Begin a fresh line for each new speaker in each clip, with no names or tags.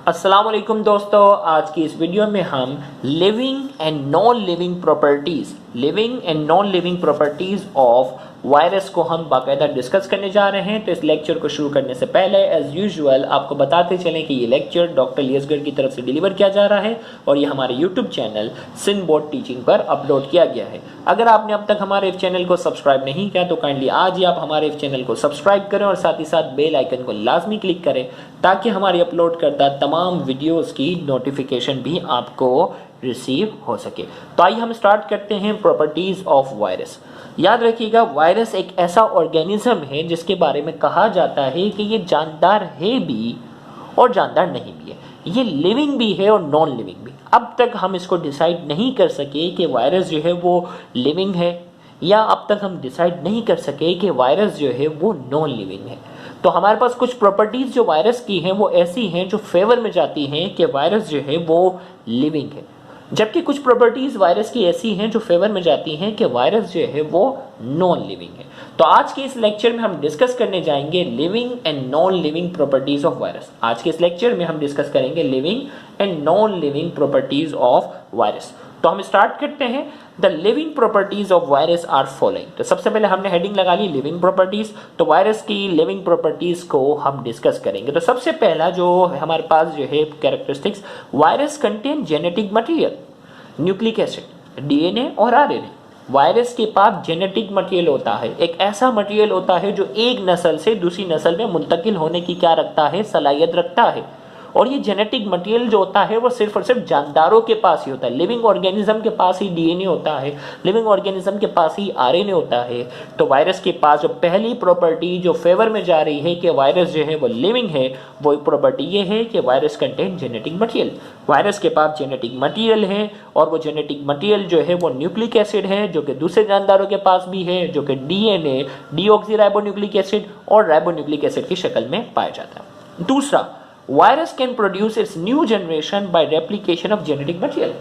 अस्सलाम वालेकुम दोस्तों, आज की इस वीडियो में हम living and non living properties of virus को हम बाकायदा डिस्कस करने जा रहे हैं। तो इस लेक्चर को शुरू करने से पहले एज यूजुअल आपको बताते चलें कि ये लेक्चर डॉक्टर लियसगढ़ की तरफ से डिलीवर किया जा रहा है और ये हमारे YouTube channel Sindh board teaching पर अपलोड किया गया है। अगर आपने अब तक हमारे इस चैनल को सब्सक्राइब नहीं किया तो काइंडली आज ही आप हमारे इस चैनल को सब्सक्राइब करें और साथ ही साथ बेल आइकन को लाजमी क्लिक करें ताकि हमारी अपलोड करता तमाम वीडियोस की नोटिफिकेशन भी आपको रिसीव हो सके। तो आइए हम स्टार्ट करते हैं प्रॉपर्टीज ऑफ वायरस। याद रखिएगा, वायरस एक ऐसा ऑर्गेनिज्म है जिसके बारे में कहा जाता है कि ये जानदार है भी और जानदार नहीं भी है, ये लिविंग भी है और नॉन लिविंग भी। अब तक हम इसको डिसाइड नहीं कर सके कि वायरस जो है वो लिविंग है, या अब तक हम डिसाइड नहीं कर सके कि वायरस जो है वो नॉन लिविंग है। तो हमारे पास कुछ प्रॉपर्टीज जो वायरस की हैं वो ऐसी हैं जो फेवर में जाती हैं कि वायरस जो है वो लिविंग है, जबकि कुछ प्रॉपर्टीज वायरस की ऐसी हैं जो फेवर में जाती हैं कि वायरस जो है वो नॉन लिविंग है। तो आज के इस लेक्चर में हम डिस्कस करने जाएंगे living and non living properties of virus. आज के इस लेक्चर में हम डिस्कस करेंगे living and non living properties of virus. तो हम स्टार्ट करते हैं। The living properties of virus are following. तो सबसे पहले हमने हेडिंग लगा ली लिविंग प्रॉपर्टीज, तो वायरस की लिविंग प्रॉपर्टीज को हम डिस्कस करेंगे। तो सबसे पहला जो हमारे पास जो है characteristics, virus contain genetic material, nucleic acid, DNA और आरएनए। वायरस के पास जेनेटिक मटेरियल होता है, एक ऐसा मटेरियल होता है जो एक नस्ल से दूसरी नस्ल में मुंतकिल होने की क्या रखता है, सलाहियत रखता है। और ये जेनेटिक मटेरियल जो होता है वो सिर्फ और सिर्फ जानदारों के पास ही होता है। लिविंग ऑर्गेनिज्म के पास ही डीएनए होता है, लिविंग ऑर्गेनिज्म के पास ही आरएनए होता है। तो वायरस के पास जो पहली प्रॉपर्टी जो फेवर में जा रही है कि वायरस जो है वो लिविंग है, वो प्रॉपर्टी ये है कि virus contain genetic material. Virus के पास जेनेटिक मटेरियल है और वो जेनेटिक मटेरियल जो है वो न्यूक्लिक एसिड है, जो कि दूसरे जानदारों के पास भी है, जो कि डीएनए, डीऑक्सीराइबोन्यूक्लिक एसिड और राइबोन्यूक्लिक एसिड की शक्ल में पाया जाता है। दूसरा, virus can produce it's new generation by replication of genetic material.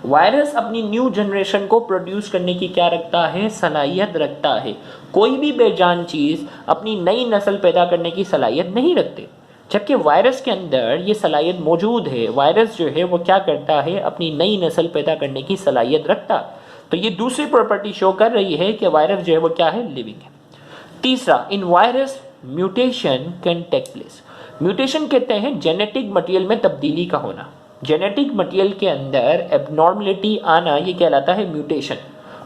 Virus अपनी न्यू जनरेशन को प्रोड्यूस करने की क्या रखता है, सलाहियत रखता है। कोई भी बेजान चीज अपनी नई नस्ल पैदा करने की सलाहियत नहीं रखते, जबकि वायरस के अंदर ये सलाहियत मौजूद है। वायरस जो है वो क्या करता है, अपनी नई नस्ल पैदा करने की सलाहियत रखता। तो ये दूसरी प्रॉपर्टी शो कर रही है कि वायरस जो है वो क्या है, लिविंग है। तीसरा, in virus mutation can take place. Mutation कहते हैं जेनेटिक मटेरियल में तब्दीली का होना। जेनेटिक मटेरियल के अंदर एबनॉर्मलिटी आना, ये कहलाता है म्यूटेशन,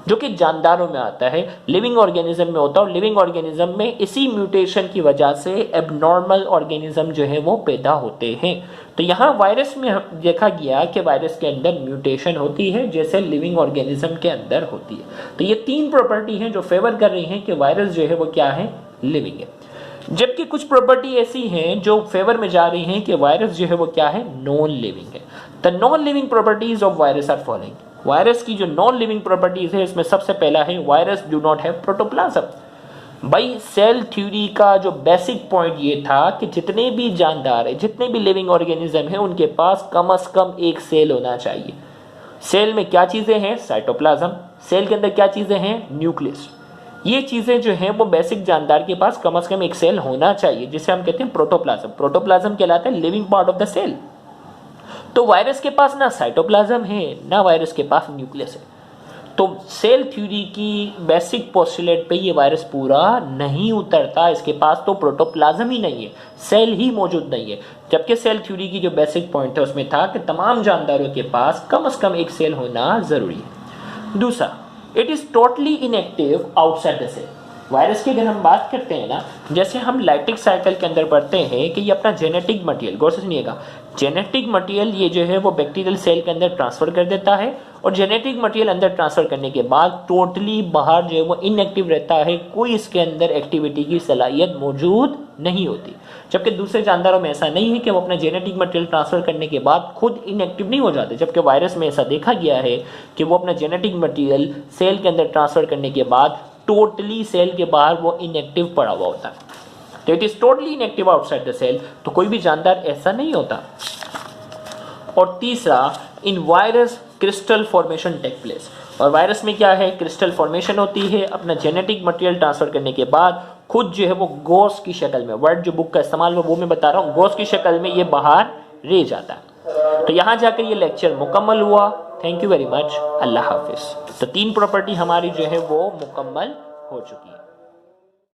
जो कि जानदारों में आता है, लिविंग ऑर्गेनिज्म में होता है। और लिविंग ऑर्गेनिज्म में इसी म्यूटेशन की वजह से एबनॉर्मल ऑर्गेनिज्म जो है वो पैदा होते हैं। तो यहाँ वायरस में देखा गया कि वायरस के अंदर म्यूटेशन होती है जैसे लिविंग ऑर्गेनिज्म के अंदर होती है। तो ये तीन प्रॉपर्टी हैं जो फेवर कर रही हैं कि वायरस जो है वो क्या है, लिविंग है। जबकि कुछ प्रॉपर्टी ऐसी हैं जो फेवर में जा रही हैं कि वायरस जो है वो क्या है, नॉन लिविंग है। The non living properties of virus are following. Virus की जो नॉन लिविंग प्रॉपर्टीज है इसमें सबसे पहला है virus do not have protoplasm. भाई सेल थ्योरी का जो बेसिक पॉइंट ये था कि जितने भी जानदार है, जितने भी लिविंग ऑर्गेनिज्म है, उनके पास कम से कम एक सेल होना चाहिए। सेल में क्या चीजें हैं, साइटोप्लाज्म। सेल के अंदर क्या चीजें हैं, न्यूक्लियस। ये चीजें जो हैं वो बेसिक जानदार के पास कम से कम एक सेल होना चाहिए, जिसे हम कहते हैं प्रोटोप्लाज्म। प्रोटोप्लाज्म कहलाता है living part of the cell. तो वायरस के पास ना साइटोप्लाज्म है ना वायरस के पास न्यूक्लियस है। तो सेल थ्योरी की बेसिक पोस्टुलेट पे ये वायरस पूरा नहीं उतरता। इसके पास तो प्रोटोप्लाज्म ही नहीं है, सेल ही मौजूद नहीं है। जबकि सेल थ्योरी की जो बेसिक पॉइंट है उसमें था कि तमाम जानदारों के पास कम से कम एक सेल होना जरूरी है। दूसरा, it is totally inactive outside the cell. Virus की अगर हम बात करते हैं ना, जैसे हम लाइटिक साइकिल के अंदर पढ़ते हैं कि ये अपना जेनेटिक मटेरियल, गौर से सुनिएगा, जेनेटिक मटेरियल ये जो है वो बैक्टीरियल सेल के अंदर ट्रांसफर कर देता है और जेनेटिक मटेरियल अंदर ट्रांसफर करने के बाद टोटली बाहर जो है वो इनएक्टिव रहता है। कोई इसके अंदर एक्टिविटी की सलाहियत मौजूद नहीं होती। जबकि दूसरे जानदारों में ऐसा नहीं है कि वो अपना जेनेटिक मटेरियल ट्रांसफर करने के बाद खुद इनएक्टिव नहीं हो जाते, जबकि वायरस में ऐसा देखा गया है कि वो अपना जेनेटिक मटेरियल सेल के अंदर ट्रांसफर करने के बाद टोटली सेल के बाहर वो इनएक्टिव पड़ा हुआ होता है। तो it is totally inactive outside the cell. तो कोई भी जानदार ऐसा नहीं होता। और तीसरा, in virus crystal formation take place. और वायरस में क्या है, क्रिस्टल फॉर्मेशन होती है। अपना जेनेटिक मटेरियल ट्रांसफर करने के बाद खुद जो है वो गोस की शक्ल में, वर्ड जो बुक का इस्तेमाल वो मैं बता रहा हूँ, गोस की शक्ल में ये बाहर रह जाता है। तो यहाँ जाकर ये लेक्चर मुकम्मल हुआ। Thank you very much. Allah हाफिज। तो 3 प्रॉपर्टी हमारी जो है वो मुकम्मल हो चुकी है।